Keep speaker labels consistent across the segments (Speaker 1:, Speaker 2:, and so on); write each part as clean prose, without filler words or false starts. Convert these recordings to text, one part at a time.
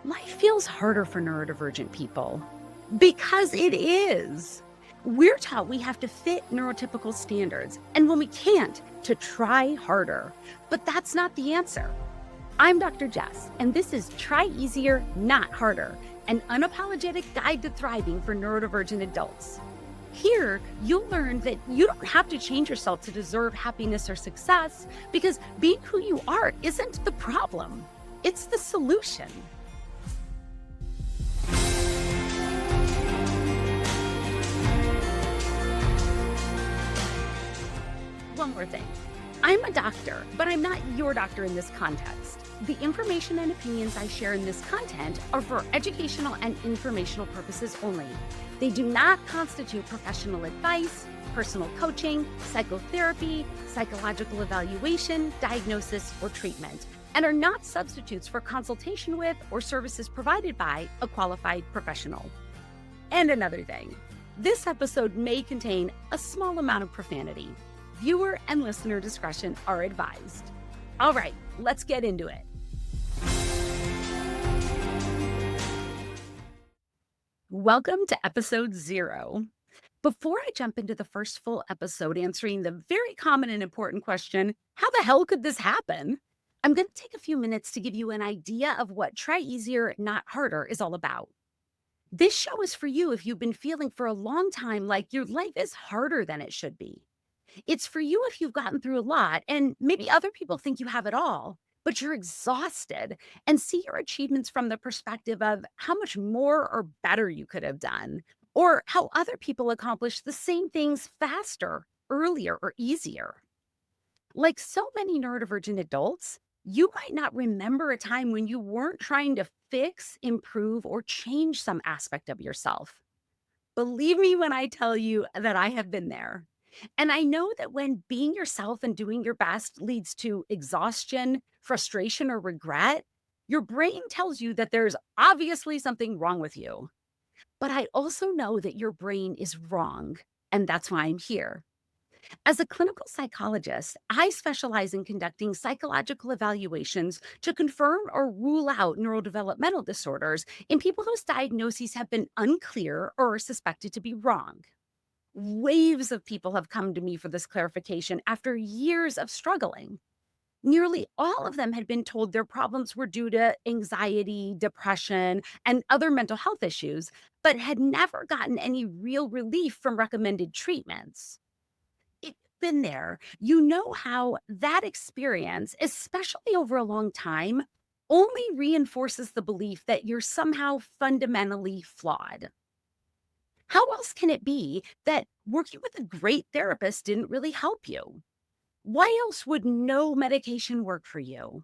Speaker 1: Life feels harder for neurodivergent people because it is. We're taught we have to fit neurotypical standards, and when we can't, to try harder. But that's not the answer. I'm Dr. Jess, and this is Try Easier, Not Harder, an unapologetic guide to thriving for neurodivergent adults. Here, you'll learn that you don't have to change yourself to deserve happiness or success because being who you are isn't the problem, it's the solution. One more thing. I'm a doctor, but I'm not your doctor in this context. The information and opinions I share in this content are for educational and informational purposes only. They do not constitute professional advice, personal coaching, psychotherapy, psychological evaluation, diagnosis, or treatment, and are not substitutes for consultation with or services provided by a qualified professional. And another thing, this episode may contain a small amount of profanity. Viewer and listener discretion are advised. All right, let's get into it. Welcome to episode 0. Before I jump into the first full episode answering the very common and important question, how the hell could this happen? I'm going to take a few minutes to give you an idea of what Try Easier, Not Harder is all about. This show is for you if you've been feeling for a long time like your life is harder than it should be. It's for you if you've gotten through a lot and maybe other people think you have it all, but you're exhausted and see your achievements from the perspective of how much more or better you could have done, or how other people accomplish the same things faster, earlier, or easier. Like so many neurodivergent adults, you might not remember a time when you weren't trying to fix, improve, or change some aspect of yourself. Believe me when I tell you that I have been there. And I know that when being yourself and doing your best leads to exhaustion, frustration, or regret, your brain tells you that there's obviously something wrong with you. But I also know that your brain is wrong, and that's why I'm here. As a clinical psychologist, I specialize in conducting psychological evaluations to confirm or rule out neurodevelopmental disorders in people whose diagnoses have been unclear or are suspected to be wrong. Waves of people have come to me for this clarification after years of struggling. Nearly all of them had been told their problems were due to anxiety, depression, and other mental health issues, but had never gotten any real relief from recommended treatments. If you've been there, you know how that experience, especially over a long time, only reinforces the belief that you're somehow fundamentally flawed. How else can it be that working with a great therapist didn't really help you? Why else would no medication work for you?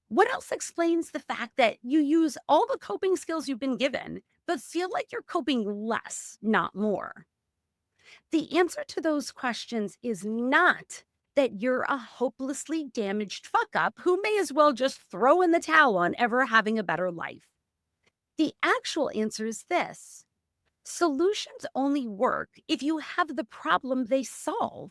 Speaker 1: What else explains the fact that you use all the coping skills you've been given, but feel like you're coping less, not more? The answer to those questions is not that you're a hopelessly damaged fuck up who may as well just throw in the towel on ever having a better life. The actual answer is this. Solutions only work if you have the problem they solve.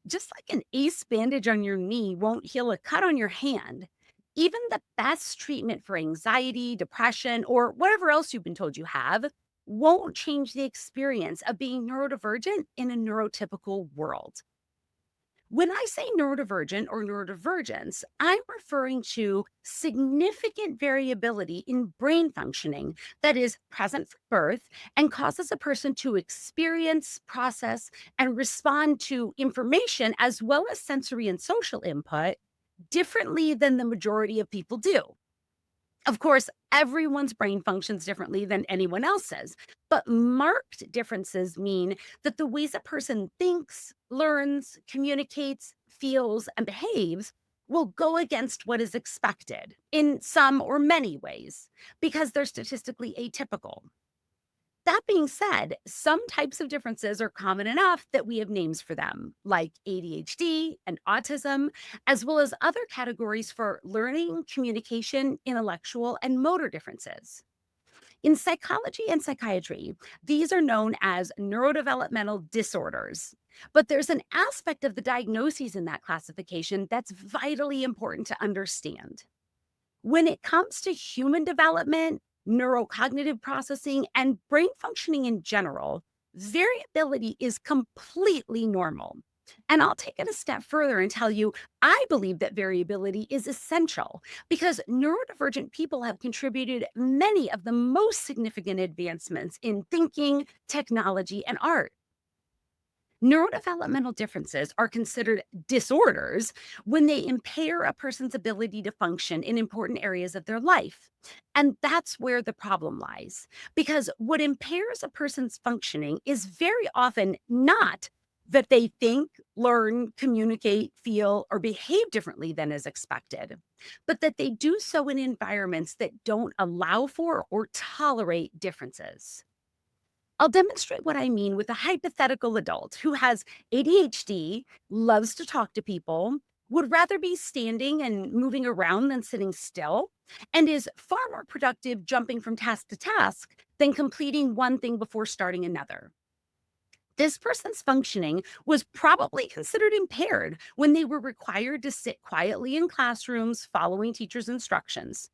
Speaker 1: Just like an ace bandage on your knee won't heal a cut on your hand, even the best treatment for anxiety, depression, or whatever else you've been told you have won't change the experience of being neurodivergent in a neurotypical world. When I say neurodivergent or neurodivergence, I'm referring to significant variability in brain functioning that is present from birth and causes a person to experience, process, and respond to information as well as sensory and social input differently than the majority of people do. Of course, everyone's brain functions differently than anyone else's, but marked differences mean that the ways a person thinks, learns, communicates, feels, and behaves will go against what is expected in some or many ways because they're statistically atypical. That being said, some types of differences are common enough that we have names for them, like ADHD and autism, as well as other categories for learning, communication, intellectual, and motor differences. In psychology and psychiatry, these are known as neurodevelopmental disorders. But there's an aspect of the diagnoses in that classification that's vitally important to understand. When it comes to human development, neurocognitive processing, and brain functioning in general, variability is completely normal. And I'll take it a step further and tell you I believe that variability is essential because neurodivergent people have contributed many of the most significant advancements in thinking, technology, and art. Neurodevelopmental differences are considered disorders when they impair a person's ability to function in important areas of their life. And that's where the problem lies. Because what impairs a person's functioning is very often not that they think, learn, communicate, feel, or behave differently than is expected, but that they do so in environments that don't allow for or tolerate differences. I'll demonstrate what I mean with a hypothetical adult who has ADHD, loves to talk to people, would rather be standing and moving around than sitting still, and is far more productive jumping from task to task than completing one thing before starting another. This person's functioning was probably considered impaired when they were required to sit quietly in classrooms following teachers' instructions.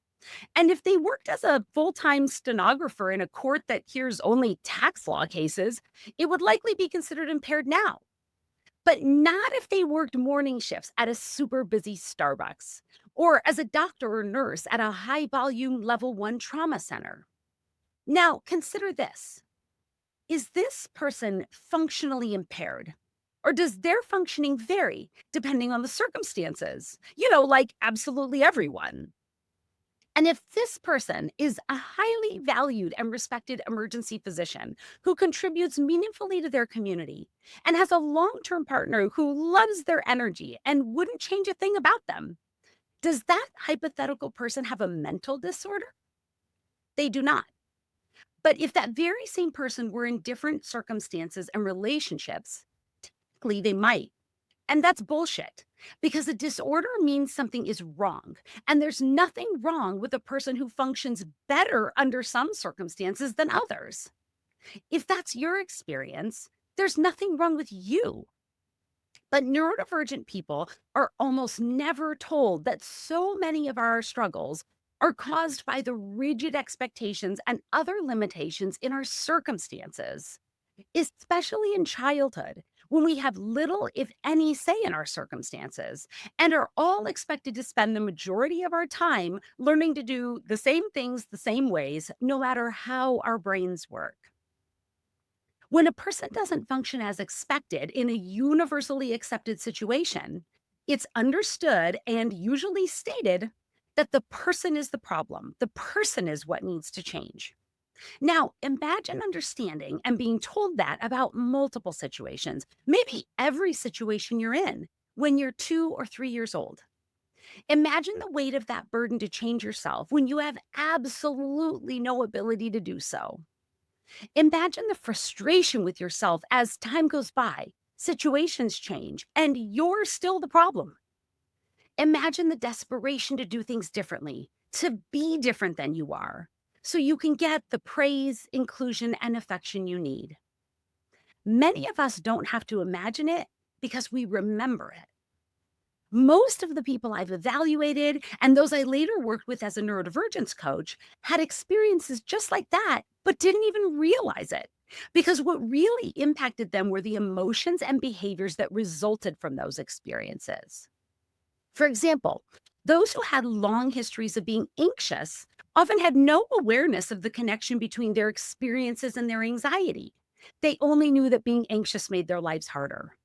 Speaker 1: And if they worked as a full time stenographer in a court that hears only tax law cases, it would likely be considered impaired now. But not if they worked morning shifts at a super busy Starbucks or as a doctor or nurse at a high volume level 1 trauma center. Now, consider this: is this person functionally impaired? Or does their functioning vary depending on the circumstances? Like absolutely everyone. And if this person is a highly valued and respected emergency physician who contributes meaningfully to their community and has a long term partner who loves their energy and wouldn't change a thing about them, does that hypothetical person have a mental disorder? They do not. But if that very same person were in different circumstances and relationships, technically they might. And that's bullshit because a disorder means something is wrong. And there's nothing wrong with a person who functions better under some circumstances than others. If that's your experience, there's nothing wrong with you. But neurodivergent people are almost never told that so many of our struggles are caused by the rigid expectations and other limitations in our circumstances, especially in childhood, when we have little, if any, say in our circumstances and are all expected to spend the majority of our time learning to do the same things the same ways, no matter how our brains work. When a person doesn't function as expected in a universally accepted situation, it's understood and usually stated that the person is the problem. The person is what needs to change. Now, imagine understanding and being told that about multiple situations, maybe every situation you're in when you're 2 or 3 years old. Imagine the weight of that burden to change yourself when you have absolutely no ability to do so. Imagine the frustration with yourself as time goes by, situations change, and you're still the problem. Imagine the desperation to do things differently, to be different than you are, so you can get the praise, inclusion, and affection you need. Many of us don't have to imagine it because we remember it. Most of the people I've evaluated and those I later worked with as a neurodivergence coach had experiences just like that, but didn't even realize it. Because what really impacted them were the emotions and behaviors that resulted from those experiences. For example, those who had long histories of being anxious often had no awareness of the connection between their experiences and their anxiety. They only knew that being anxious made their lives harder.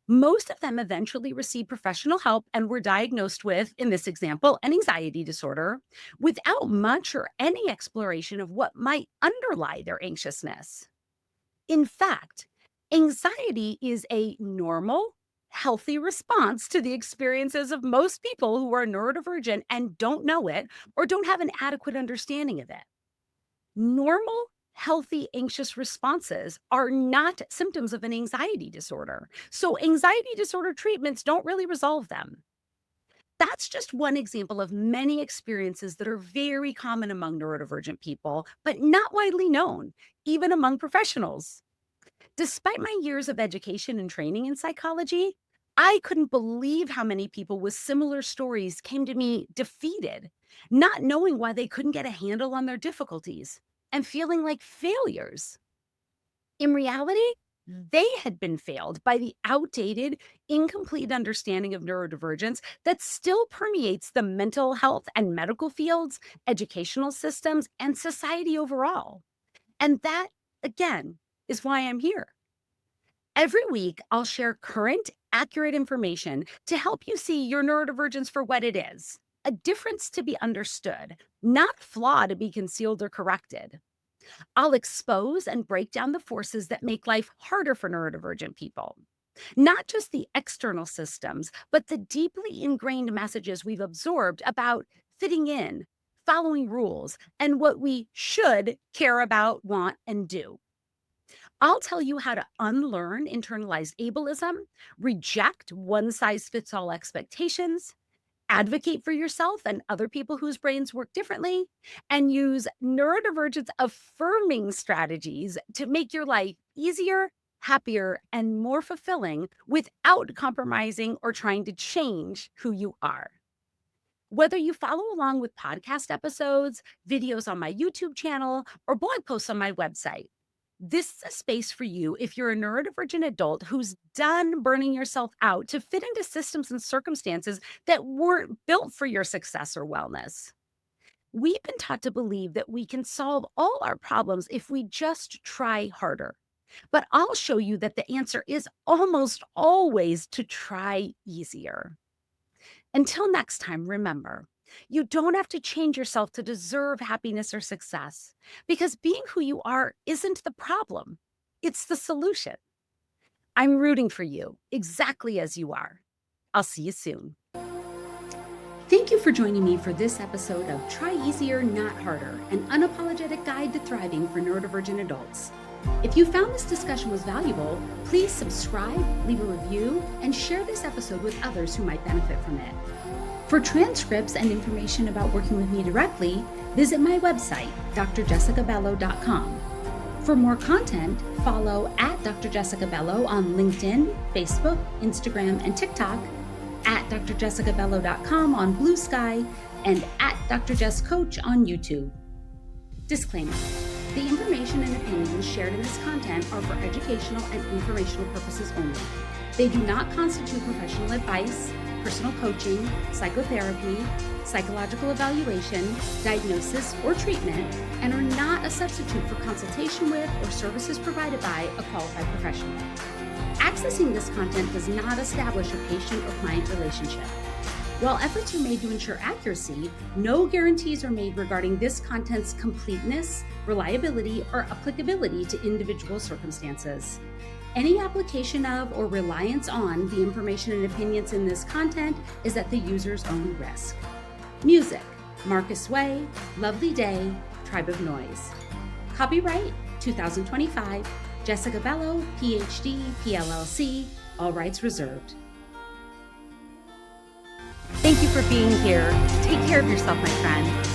Speaker 1: Most of them eventually received professional help and were diagnosed with, in this example, an anxiety disorder without much or any exploration of what might underlie their anxiousness. In fact, anxiety is a normal, healthy response to the experiences of most people who are neurodivergent and don't know it or don't have an adequate understanding of it. Normal, healthy, anxious responses are not symptoms of an anxiety disorder. So, anxiety disorder treatments don't really resolve them. That's just one example of many experiences that are very common among neurodivergent people, but not widely known, even among professionals. Despite my years of education and training in psychology, I couldn't believe how many people with similar stories came to me defeated, not knowing why they couldn't get a handle on their difficulties and feeling like failures. In reality, they had been failed by the outdated, incomplete understanding of neurodivergence that still permeates the mental health and medical fields, educational systems, and society overall. And that, again, is why I'm here. Every week, I'll share current, accurate information to help you see your neurodivergence for what it is, a difference to be understood, not a flaw to be concealed or corrected. I'll expose and break down the forces that make life harder for neurodivergent people. Not just the external systems, but the deeply ingrained messages we've absorbed about fitting in, following rules, and what we should care about, want, and do. I'll tell you how to unlearn internalized ableism, reject one size fits all expectations, advocate for yourself and other people whose brains work differently, and use neurodivergence affirming strategies to make your life easier, happier, and more fulfilling without compromising or trying to change who you are. Whether you follow along with podcast episodes, videos on my YouTube channel, or blog posts on my website, this is a space for you if you're a neurodivergent adult who's done burning yourself out to fit into systems and circumstances that weren't built for your success or wellness. We've been taught to believe that we can solve all our problems if we just try harder. But I'll show you that the answer is almost always to try easier. Until next time, remember, you don't have to change yourself to deserve happiness or success, because being who you are isn't the problem, it's the solution. I'm rooting for you exactly as you are. I'll see you soon. Thank you for joining me for this episode of Try Easier, Not Harder, an unapologetic guide to thriving for neurodivergent adults. If you found this discussion was valuable, please subscribe, leave a review, and share this episode with others who might benefit from it. For transcripts and information about working with me directly, visit my website, drjessicabello.com. For more content, follow at Dr. Jessica Bello on LinkedIn, Facebook, Instagram, and TikTok, at drjessicabello.com on Blue Sky, and at Dr. Jess Coach on YouTube. Disclaimer. The information and opinions shared in this content are for educational and informational purposes only. They do not constitute professional advice, personal coaching, psychotherapy, psychological evaluation, diagnosis, or treatment, and are not a substitute for consultation with or services provided by a qualified professional. Accessing this content does not establish a patient or client relationship. While efforts are made to ensure accuracy, no guarantees are made regarding this content's completeness, reliability, or applicability to individual circumstances. Any application of or reliance on the information and opinions in this content is at the user's own risk. Music, Marcus Way, Lovely Day, Tribe of Noise. Copyright 2025, Jessica Bello, PhD, PLLC, all rights reserved. Thank you for being here. Take care of yourself, my friend.